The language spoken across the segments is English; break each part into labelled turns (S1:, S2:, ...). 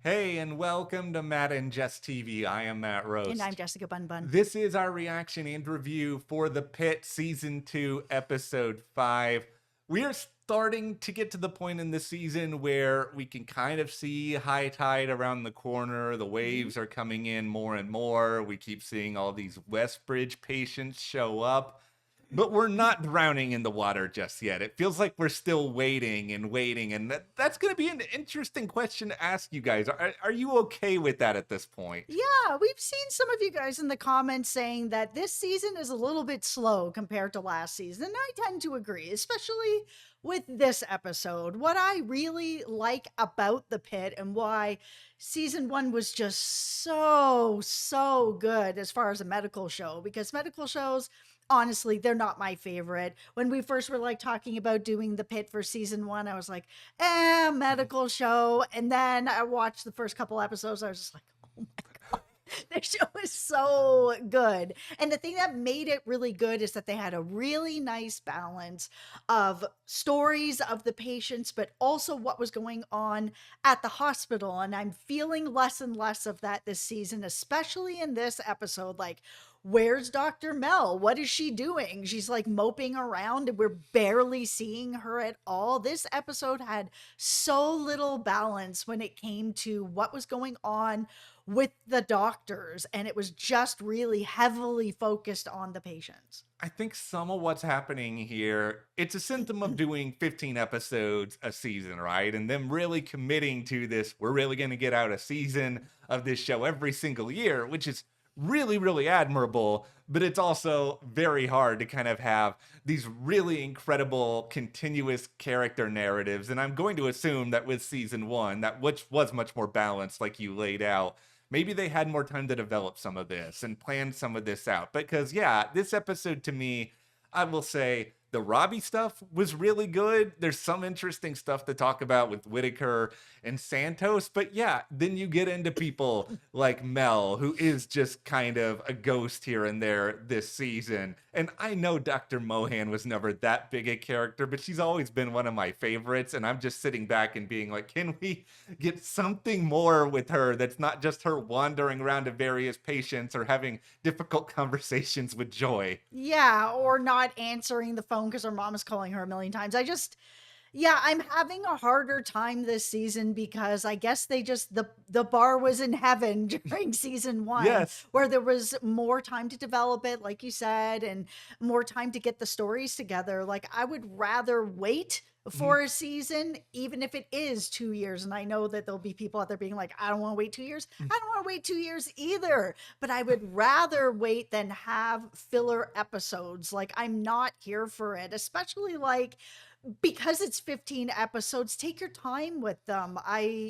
S1: Hey, and welcome to Matt and Jess TV. I am Matt
S2: And I'm
S1: Roast.
S2: Jessica Bun Bun.
S1: This is our reaction and review for The Pitt Season 2, Episode 5. We are starting to get to the point in the season where we can kind of see high tide around the corner. The
S2: Mhm.
S1: waves are coming in more and more. We keep seeing all these Westbridge patients show up. But we're not drowning in the water just yet. It feels like we're still waiting and waiting. And that's going to be an interesting question to ask you guys. Are you okay with that at this point?
S2: Yeah, we've seen some of you guys in the comments saying that this season is a little bit slow compared to last season. And I tend to agree, especially with this episode. What I really like about The Pit and why season one was just so good as far as a medical show, because medical shows, honestly, they're not my favorite. When we first were like talking about doing The Pit for season one, I was like, medical show. And then I watched the first couple episodes. I was just like, oh my God, the show is so good. And the thing that made it really good is that they had a really nice balance of stories of the patients, but also what was going on at the hospital. And I'm feeling less and less of that this season, especially in this episode. Like, where's Dr. Mel? What is she doing? She's like moping around and we're barely seeing her at all. This episode had so little balance when it came to what was going on with the doctors, and it was just really heavily focused on the patients.
S1: I think some of what's happening here, it's a symptom of doing 15 episodes a season, right? And them really committing to this, we're really going to get out a season of this show every single year, which is really admirable, but it's also very hard to kind of have these really incredible continuous character narratives. And I'm going to assume that with season one, that which was much more balanced, like you laid out, maybe they had more time to develop some of this and plan some of this out. Because, yeah, this episode to me, I will say the Robby stuff was really good. There's some interesting stuff to talk about with Whittaker and Santos. But yeah, then you get into people like Mel, who is just kind of a ghost here and there this season. And I know Dr. Mohan was never that big a character, but she's always been one of my favorites. And I'm just sitting back and being like, can we get something more with her that's not just her wandering around to various patients or having difficult conversations with Joy?
S2: Yeah, or not answering the phone because her mom is calling her a million times. Yeah, I'm having a harder time this season because I guess they just the bar was in heaven during season 1
S1: Yes.
S2: where there was more time to develop it, like you said, and more time to get the stories together. Like, I would rather wait
S1: Mhm.
S2: for a season, even if it is 2 years. And I know that there'll be people out there being like, I don't want to wait 2 years. I don't want to wait 2 years either. But I would rather wait than have filler episodes. Like, I'm not here for it, especially like because it's 15 episodes. Take your time with them.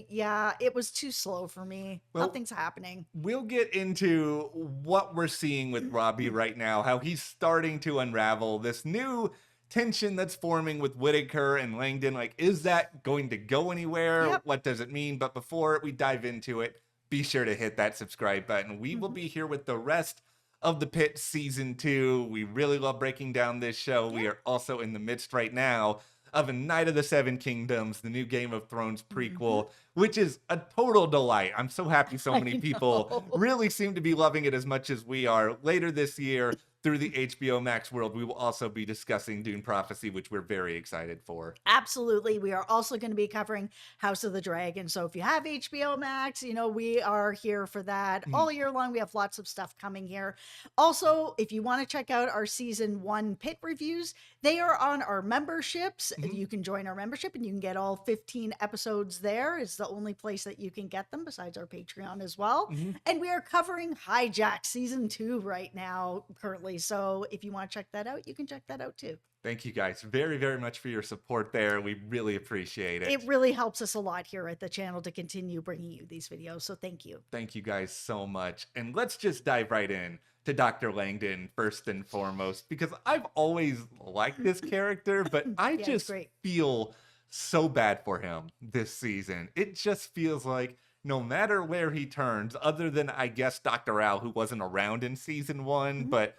S2: Yeah, it was too slow for me.
S1: Well,
S2: Nothing's happening.
S1: we'll get into what we're seeing with Robby right now, how he's starting to unravel this new tension that's forming with Whittaker and Langdon. Like, is that going to go anywhere?
S2: Yep.
S1: What does it mean? But before we dive into it, be sure to hit that subscribe button. We will
S2: Mhm.
S1: be here with the rest of the Pit season 2. We really love breaking down this show. We
S2: Yeah.
S1: are also in the midst right now of A Night of the Seven Kingdoms, the new Game of Thrones
S2: Mhm.
S1: prequel, which is a total delight. I'm so happy so many
S2: I
S1: people
S2: know.
S1: really seem to be loving it as much as we are. Later this year, through the HBO Max world, we will also be discussing Dune Prophecy, which we're very excited for.
S2: Absolutely. We are also going to be covering House of the Dragon. So if you have HBO Max, we are here for that
S1: Mhm.
S2: all year long. We have lots of stuff coming here. Also, if you want to check out our season 1 pit reviews, they are on our memberships.
S1: Mhm.
S2: You can join our membership and you can get all 15 episodes there. It's the only place that you can get them besides our Patreon as well.
S1: Mhm.
S2: And we are covering Hijack season 2 right now, currently. So if you want to check that out, you can check that out too.
S1: Thank you guys very much for your support there. We really appreciate
S2: It
S1: it.
S2: really helps us a lot here at the channel to continue bringing you these videos. So thank you.
S1: Thank you guys so much. And let's just dive right in to Dr. Langdon first and foremost, because I've always liked this character, but I
S2: Yeah, it's
S1: just
S2: great.
S1: feel so bad for him this season. It just feels like no matter where he turns, other than I guess Dr. Al, who wasn't around in season 1,
S2: Mhm.
S1: but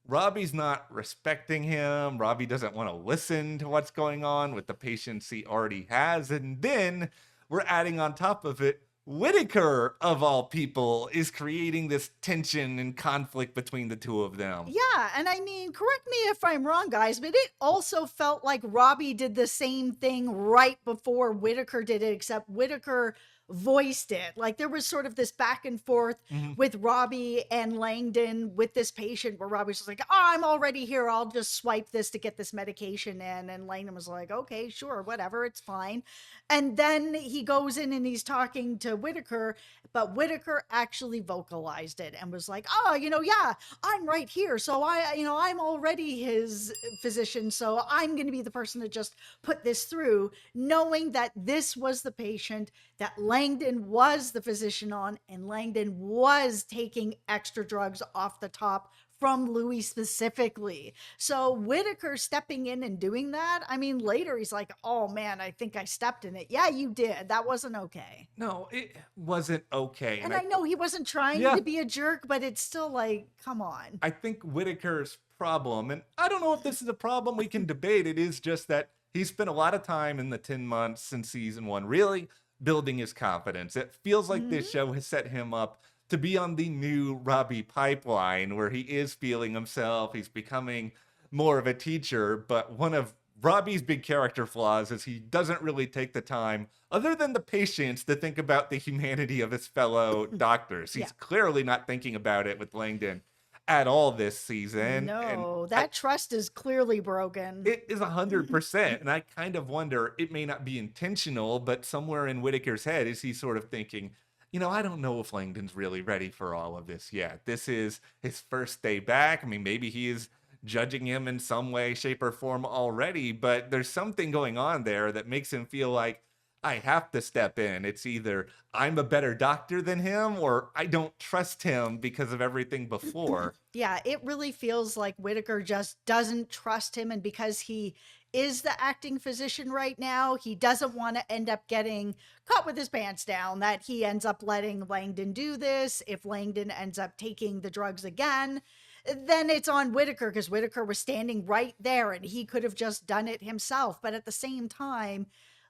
S1: Robbie's not respecting him. Robbie doesn't want to listen to what's going on with the patients he already has. And then we're adding on top of it Whittaker, of all people, is creating this tension and conflict between the two of them.
S2: Yeah, and I mean, correct me if I'm wrong, guys, but it also felt like Robby did the same thing right before Whittaker did it, except Whittaker voiced it. Like there was sort of this back and forth
S1: Mhm.
S2: with Robby and Langdon with this patient where Robby's just like, oh, I'm already here. I'll just swipe this to get this medication in. And Langdon was like, okay, sure, whatever, it's fine. And then he goes in and he's talking to Whittaker, but Whittaker actually vocalized it and was like, oh, yeah, I'm right here. So I'm already his physician. So I'm going to be the person to just put this through, knowing that this was the patient that Langdon was the physician on, and Langdon was taking extra drugs off the top from Louis specifically. So Whittaker stepping in and doing that, I mean, later he's like, oh man, I think I stepped in it. Yeah, you did. That wasn't okay.
S1: No, it wasn't okay.
S2: And I know he wasn't trying
S1: Yeah.
S2: to be a jerk, but it's still like, come on.
S1: I think Whittaker's problem, and I don't know if this is a problem we can debate, it is just that he spent a lot of time in the 10 months since season one really building his confidence. It feels like this
S2: Mhm.
S1: show has set him up to be on the new Robbie pipeline where he is feeling himself. He's becoming more of a teacher, but one of Robbie's big character flaws is he doesn't really take the time, other than the patience, to think about the humanity of his fellow doctors.
S2: Yeah.
S1: He's clearly not thinking about it with Langdon at all this season. And
S2: No, that trust is clearly broken.
S1: it is 100%. And I kind of wonder, it may not be intentional, but somewhere in Whittaker's head is he sort of thinking, I don't know if Langdon's really ready for all of this yet. This is his first day back. I mean, maybe he is judging him in some way, shape, or form already, but there's something going on there that makes him feel like I have to step in. It's either I'm a better doctor than him or I don't trust him because of everything before.
S2: Yeah, it really feels like Whittaker just doesn't trust him. And because he is the acting physician right now, he doesn't want to end up getting caught with his pants down, that he ends up letting Langdon do this. If Langdon ends up taking the drugs again, then it's on Whittaker because Whittaker was standing right there and he could have just done it himself. But at the same time,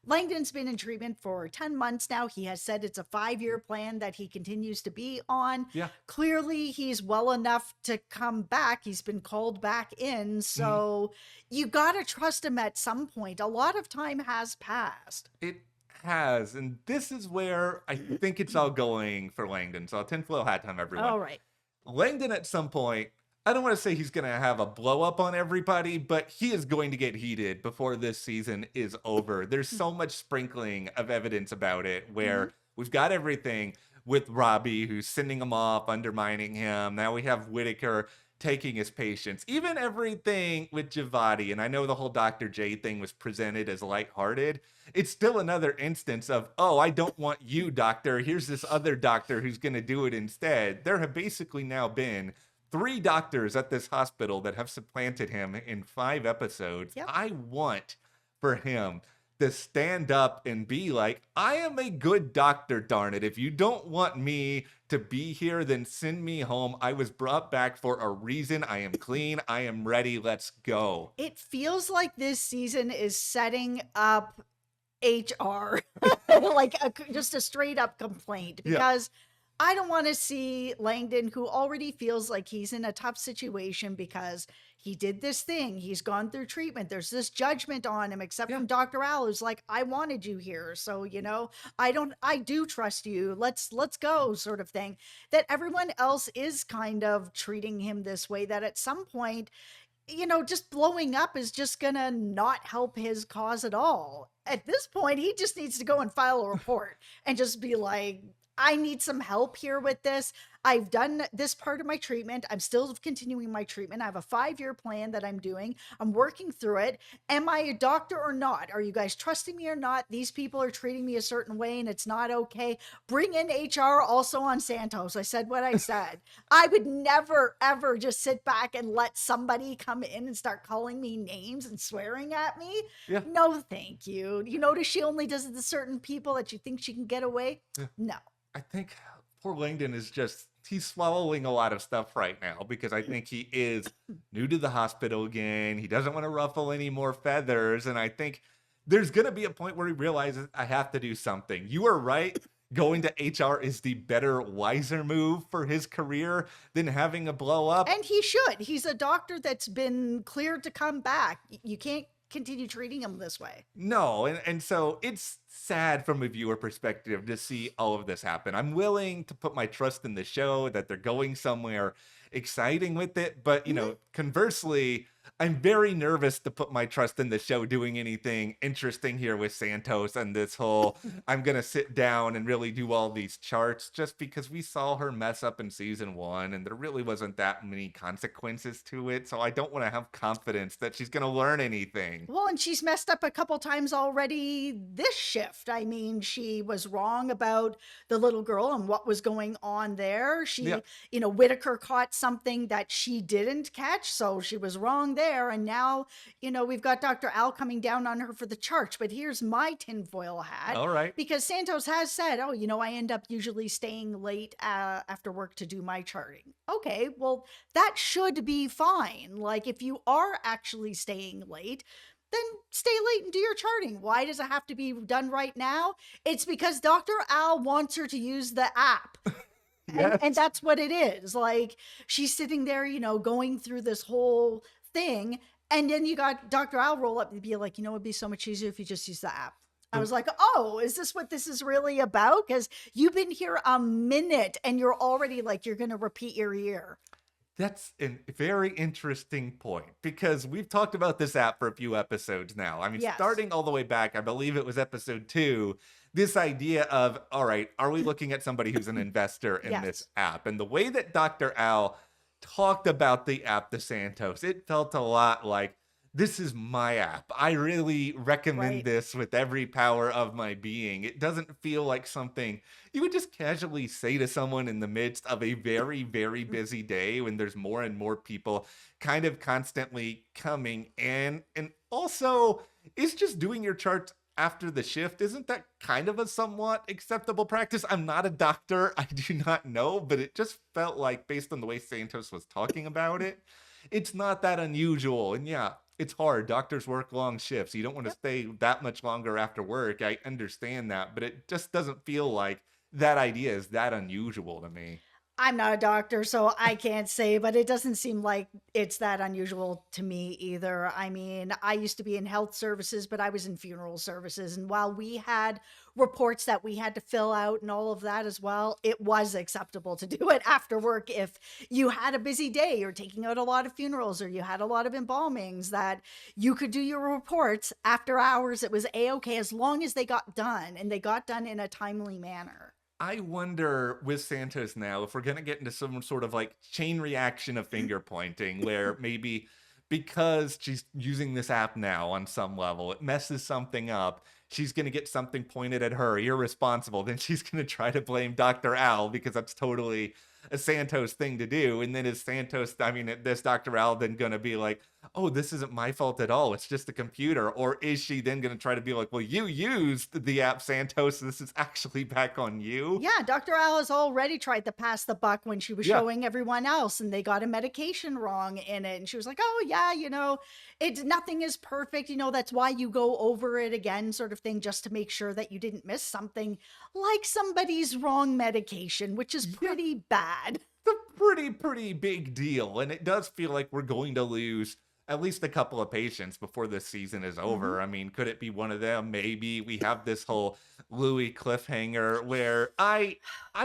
S2: Langdon's been in treatment for 10 months now. He has said it's a 5-year plan that he continues to be on.
S1: Yeah.
S2: Clearly, he's well enough to come back. He's been called back in. So you got to trust him at some point. A lot of time has passed.
S1: It has. And this is where I think it's all going for Langdon. So tinfoil hat time, everyone.
S2: All right.
S1: Langdon at some point, I don't want to say he's going to have a blow up on everybody, but he is going to get heated before this season is over. There's so much sprinkling of evidence about it where we've got everything with Robby, who's sending him off, undermining him. Now we have Whittaker taking his patients, even everything with Javati. And I know the whole Dr. J thing was presented as lighthearted. It's still another instance of, oh, I don't want you, doctor. Here's this other doctor who's going to do it instead. There have basically now been 3 doctors at this hospital that have supplanted him in 5 episodes.
S2: Yep.
S1: I want for him to stand up and be like, I am a good doctor, darn it. If you don't want me to be here, then send me home. I was brought back for a reason. I am clean. I am ready. Let's go.
S2: It feels like this season is setting up HR, like just a straight up complaint,
S1: Yeah.
S2: because I don't want to see Langdon, who already feels like he's in a tough situation because he did this thing. He's gone through treatment. There's this judgment on him, except
S1: Yeah.
S2: from Dr. Al, who's like, I wanted you here. So, I do trust you. Let's go, sort of thing. That everyone else is kind of treating him this way, that at some point, just blowing up is just gonna not help his cause at all. At this point, he just needs to go and file a report and just be like, I need some help here with this. I've done this part of my treatment. I'm still continuing my treatment. I have a 5-year plan that I'm doing. I'm working through it. Am I a doctor or not? Are you guys trusting me or not? These people are treating me a certain way and it's not okay. Bring in HR also on Santos. I said what I said. I would never, ever just sit back and let somebody come in and start calling me names and swearing at me.
S1: Yeah.
S2: No, thank you. You notice she only does it to certain people that you think she can get away?
S1: Yeah.
S2: No.
S1: I think poor Langdon is he's swallowing a lot of stuff right now because I think he is new to the hospital again. He doesn't want to ruffle any more feathers. And I think there's going to be a point where he realizes I have to do something. You are right. going to HR is the better, wiser move for his career than having a blow up.
S2: And he should. He's a doctor that's been cleared to come back. You can't continue treating him this way.
S1: No, and so it's sad from a viewer perspective to see all of this happen. I'm willing to put my trust in the show that they're going somewhere exciting with it, but
S2: Mhm.
S1: conversely, I'm very nervous to put my trust in the show doing anything interesting here with Santos and this whole I'm gonna sit down and really do all these charts just because we saw her mess up in season 1 and there really wasn't that many consequences to it. So I don't want to have confidence that she's gonna learn anything.
S2: Well, and she's messed up a couple times already this shift. I mean, she was wrong about the little girl and what was going on there.
S1: Yeah.
S2: Whittaker caught something that she didn't catch, so she was wrong there. And now, we've got Dr. Al coming down on her for the charts. But here's my tinfoil hat,
S1: All right.
S2: because Santos has said, oh, I end up usually staying late after work to do my charting. Okay, well, that should be fine. Like, if you are actually staying late, then stay late and do your charting. Why does it have to be done right now? It's because Dr. Al wants her to use the app. And
S1: Yes.
S2: that's what it is. Like, she's sitting there, going through this whole thing. And then you got Dr. Al roll up and be like, it'd be so much easier if you just use the app. I was like, oh, is this what this is really about? Because you've been here a minute and you're already like, you're going to repeat your ear.
S1: That's a very interesting point because we've talked about this app for a few episodes now. I mean,
S2: Yes.
S1: starting all the way back, I believe it was episode 2, this idea of, all right, are we looking at somebody who's an investor in this
S2: Yes.
S1: app? And the way that Dr. Al talked about the app to Santos, it felt a lot like, this is my app. I really recommend
S2: Right.
S1: this with every power of my being. It doesn't feel like something you would just casually say to someone in the midst of a very, very busy day when there's more and more people kind of constantly coming in. And also, is just doing your charts after the shift, isn't that kind of a somewhat acceptable practice? I'm not a doctor. I do not know, but it just felt like, based on the way Santos was talking about it, it's not that unusual. And yeah, it's hard. Doctors work long shifts. You don't want to
S2: Yep.
S1: stay that much longer after work. I understand that, but it just doesn't feel like that idea is that unusual to me.
S2: I'm not a doctor, so I can't say, but it doesn't seem like it's that unusual to me either. I mean, I used to be in health services, but I was in funeral services. And while we had reports that we had to fill out and all of that as well, it was acceptable to do it after work if you had a busy day, you're taking out a lot of funerals, or you had a lot of embalmings, that you could do your reports after hours. It was A-okay as long as they got done, and they got done in a timely manner.
S1: I wonder with Santos now if we're going to get into some sort of like chain reaction of finger pointing where maybe because she's using this app now on some level, it messes something up. She's going to get something pointed at her, irresponsible. Then she's going to try to blame Dr. Al because that's totally a Santos thing to do. And then is Santos, I mean, this Dr. Al then going to be like, oh, this isn't my fault at all. It's just the computer. Or is she then going to try to be like, well, you used the app Santos. This is actually back on you.
S2: Yeah, Dr. Al has already tried to pass the buck when she was
S1: Yeah.
S2: showing everyone else and they got a medication wrong in it. And she was like, oh, yeah, it's nothing is perfect. That's why you go over it again, sort of thing, just to make sure that you didn't miss something like somebody's wrong medication, which is
S1: Yeah.
S2: pretty bad.
S1: It's a pretty big deal. And it does feel like we're going to lose at least a couple of patients before this season is
S2: Mhm.
S1: over. I mean, could it be one of them? Maybe we have this whole Louis cliffhanger where I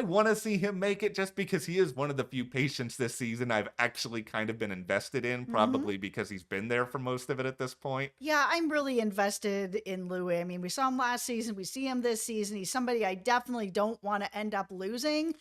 S1: want to see him make it just because he is one of the few patients this season I've actually kind of been invested in,
S2: Mhm.
S1: probably because he's been there for most of it at this point.
S2: Yeah, I'm really invested in Louis. I mean, we saw him last season, we see him this season. He's somebody I definitely don't want to end up losing.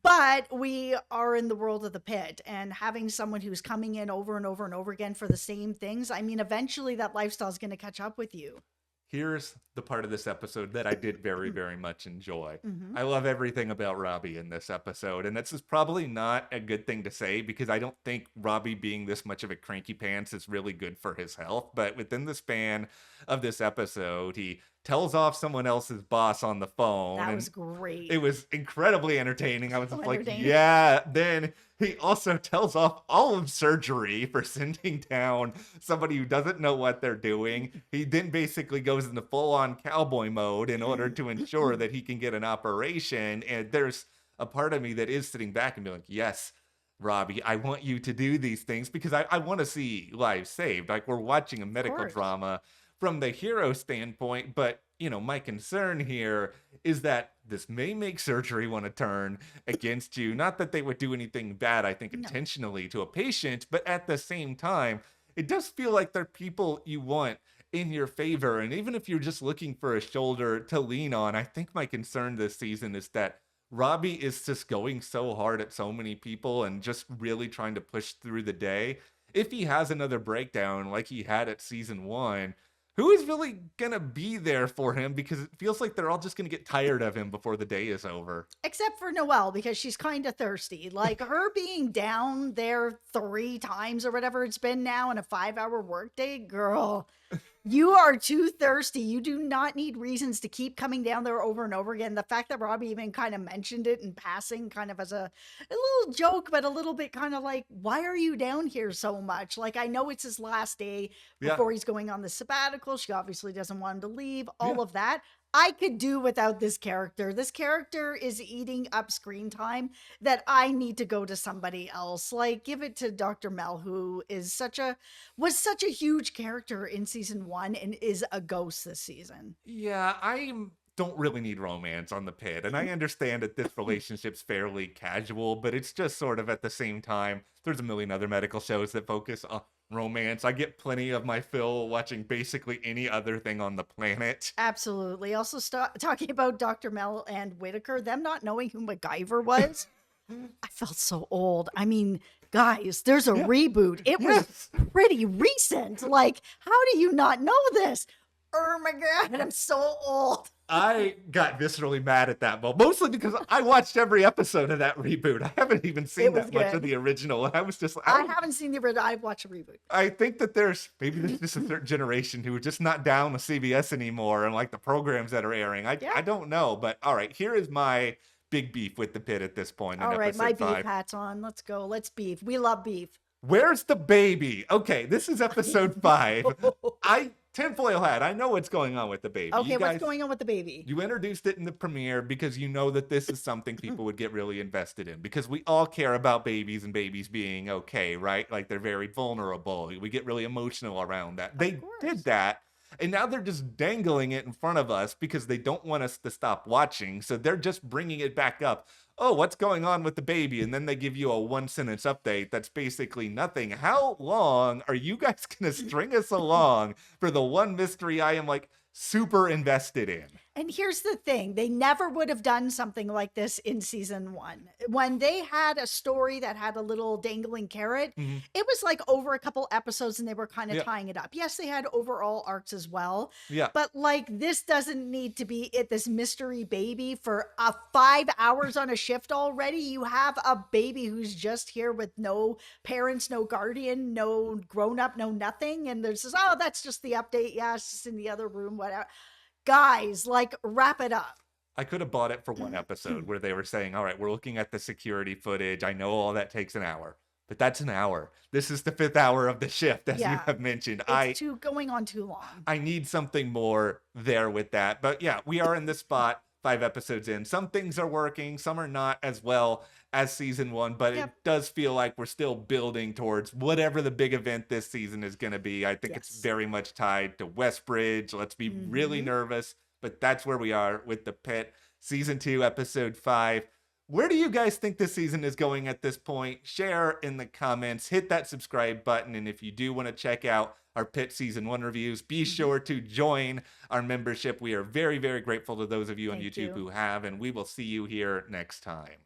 S2: But we are in the world of the pit, and having someone who's coming in over and over and over again for the same things, I mean, eventually that lifestyle is going to catch up with you.
S1: Here's the part of this episode that I did very, very much enjoy.
S2: Hmm.
S1: I love everything about Robby in this episode, and this is probably not a good thing to say because I don't think Robby being this much of a cranky pants is really good for his health. But within the span of this episode, he tells off someone else's boss on the phone,
S2: That was
S1: and
S2: great.
S1: it was incredibly entertaining. I was
S2: So
S1: just like,
S2: entertaining.
S1: yeah. Then he also tells off all of surgery for sending down somebody who doesn't know what they're doing. He then basically goes into full on cowboy mode in order to ensure that he can get an operation. And there's a part of me that is sitting back and being like, yes, Robby, I want you to do these things because I want to see lives saved. Like we're watching a
S2: Of
S1: medical
S2: course.
S1: drama from the hero standpoint, but my concern here is that this may make surgery want to turn against you. Not that they would do anything bad, I think,
S2: No.
S1: intentionally to a patient, but at the same time, it does feel like they're people you want in your favor. And even if you're just looking for a shoulder to lean on, I think my concern this season is that Robby is just going so hard at so many people and just really trying to push through the day. If he has another breakdown like he had at season one, who is really gonna be there for him? Because it feels like they're all just gonna get tired of him before the day is over.
S2: Except for Noelle, because she's kind of thirsty. Like her being down there 3 times or whatever it's been now in a 5-hour workday, girl. You are too thirsty. You do not need reasons to keep coming down there over and over again. The fact that Robby even kind of mentioned it in passing, kind of as a little joke, but a little bit kind of like, why are you down here so much? Like, I know it's his last day
S1: Yeah,
S2: before he's going on the sabbatical. She obviously doesn't want him to leave,
S1: yeah.
S2: all of that. I could do without this character. This character is eating up screen time that I need to go to somebody else. Like, give it to Dr. Mel, who is was such a huge character in season one and is a ghost this season.
S1: Yeah, I don't really need romance on the Pit, and I understand that this relationship's fairly casual, but it's just sort of at the same time. There's a million other medical shows that focus on romance. I get plenty of my fill watching basically any other thing on the planet.
S2: Absolutely. Also, talking about Dr. Mel and Whittaker, them not knowing who MacGyver was, I felt so old. I mean, guys, there's a
S1: Yeah.
S2: reboot. It was
S1: Yes.
S2: pretty recent. Like, how do you not know this? Oh my God, I'm so old.
S1: I got viscerally mad at that, but mostly because I watched every episode of that reboot. I haven't even seen
S2: It was
S1: that much of
S2: good.
S1: the original, and I was just like,
S2: I haven't seen the original. I've watched a reboot.
S1: I think that there's just a certain generation who are just not down with CBS anymore and like the programs that are airing. I
S2: Yeah.
S1: don't know, but all right, here is my big beef with the Pit at this point in
S2: All right, my
S1: episode
S2: beef
S1: 5.
S2: hat's on. Let's go. Let's beef. We love beef.
S1: Where's the baby? Okay, this is episode 5. I tinfoil hat. I know what's going on with the baby.
S2: Okay,
S1: You
S2: what's
S1: guys,
S2: going on with the baby?
S1: you introduced it in the premiere because you know that this is something people would get really invested in because we all care about babies and babies being okay, right? Like they're very vulnerable. We get really emotional around that. They
S2: course.
S1: did that. And now they're just dangling it in front of us because they don't want us to stop watching. So they're just bringing it back up. Oh, what's going on with the baby? And then they give you a 1 sentence update that's basically nothing. How long are you guys going to string us along for the one mystery I am like super invested in?
S2: And here's the thing, they never would have done something like this in season one. When they had a story that had a little dangling carrot,
S1: Mhm.
S2: it was like over a couple episodes and they were kind of
S1: Yeah.
S2: tying it up. Yes, they had overall arcs as well,
S1: Yeah.
S2: but like this doesn't need to be it, this mystery baby for 5 hours on a shift already. You have a baby who's just here with no parents, no guardian, no grown up, no nothing. And there's this, oh, that's just the update. Yeah, it's just in the other room, whatever. Guys, like, wrap it up.
S1: I could have bought it for one episode where they were saying, all right, we're looking at the security footage. I know all that takes an hour, but that's an hour. This is the 5th hour of the shift, as you
S2: Yeah.
S1: have mentioned.
S2: It's going on too long.
S1: I need something more there with that. But yeah, we are in this spot 5 episodes in. Some things are working, some are not as well as season 1, but
S2: Yep.
S1: it does feel like we're still building towards whatever the big event this season is going to be. I think it's
S2: Yes.
S1: very much tied to Westbridge. Let's be really
S2: Mhm.
S1: nervous, but that's where we are with the Pit. Season 2, episode 5. Where do you guys think this season is going at this point? Share in the comments, hit that subscribe button, and if you do want to check out our Pit Season 1 reviews, be sure to join our membership. We are very, very grateful to those of you on
S2: Thank
S1: YouTube
S2: you.
S1: who have, and we will see you here next time.